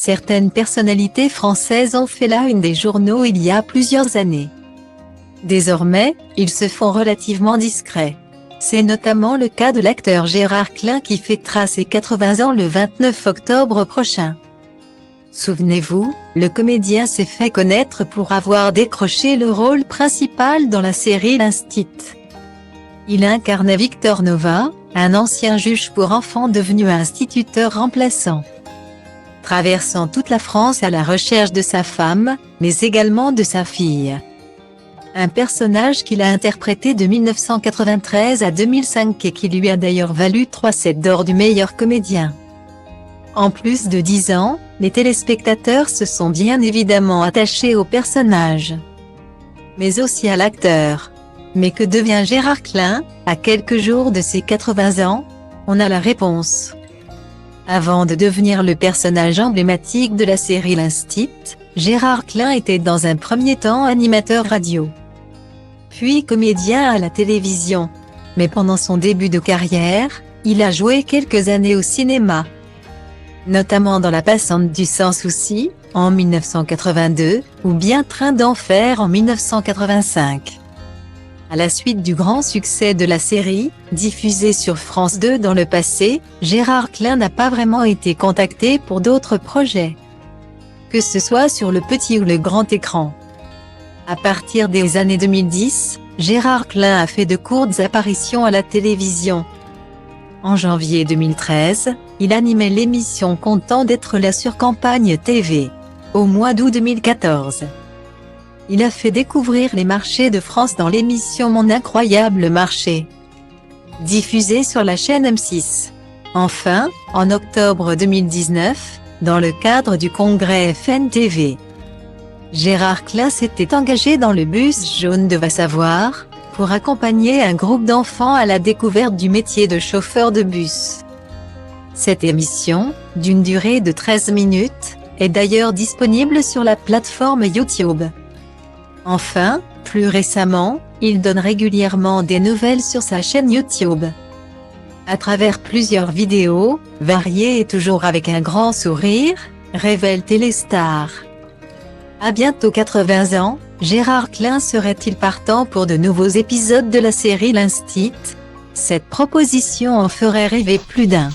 Certaines personnalités françaises ont fait la une des journaux il y a plusieurs années. Désormais, ils se font relativement discrets. C'est notamment le cas de l'acteur Gérard Klein qui fêtera ses 80 ans le 29 octobre prochain. Souvenez-vous, le comédien s'est fait connaître pour avoir décroché le rôle principal dans la série L'Instit. Il incarnait Victor Nova, un ancien juge pour enfants devenu instituteur remplaçant. Traversant toute la France à la recherche de sa femme, mais également de sa fille. Un personnage qu'il a interprété de 1993 à 2005 et qui lui a d'ailleurs valu 3 7 d'or du meilleur comédien. En plus de 10 ans, les téléspectateurs se sont bien évidemment attachés au personnage, mais aussi à l'acteur. Mais que devient Gérard Klein, à quelques jours de ses 80 ans? On a la réponse. Avant de devenir le personnage emblématique de la série L'Instit, Gérard Klein était dans un premier temps animateur radio, puis comédien à la télévision. Mais pendant son début de carrière, il a joué quelques années au cinéma, notamment dans La Passante du Sans Souci, en 1982, ou bien Train d'enfer en 1985. À la suite du grand succès de la série, diffusée sur France 2 dans le passé, Gérard Klein n'a pas vraiment été contacté pour d'autres projets, que ce soit sur le petit ou le grand écran. À partir des années 2010, Gérard Klein a fait de courtes apparitions à la télévision. En janvier 2013, il animait l'émission Content d'être là sur Campagne TV. Au mois d'août 2014, il a fait découvrir les marchés de France dans l'émission Mon Incroyable Marché, diffusée sur la chaîne M6. Enfin, en octobre 2019, dans le cadre du congrès FN TV, Gérard Klein s'était engagé dans le bus jaune de Va Savoir, pour accompagner un groupe d'enfants à la découverte du métier de chauffeur de bus. Cette émission, d'une durée de 13 minutes, est d'ailleurs disponible sur la plateforme YouTube. Enfin, plus récemment, il donne régulièrement des nouvelles sur sa chaîne YouTube, à travers plusieurs vidéos, variées et toujours avec un grand sourire, révèle Téléstar. À bientôt 80 ans, Gérard Klein serait-il partant pour de nouveaux épisodes de la série L'Instit? Cette proposition en ferait rêver plus d'un.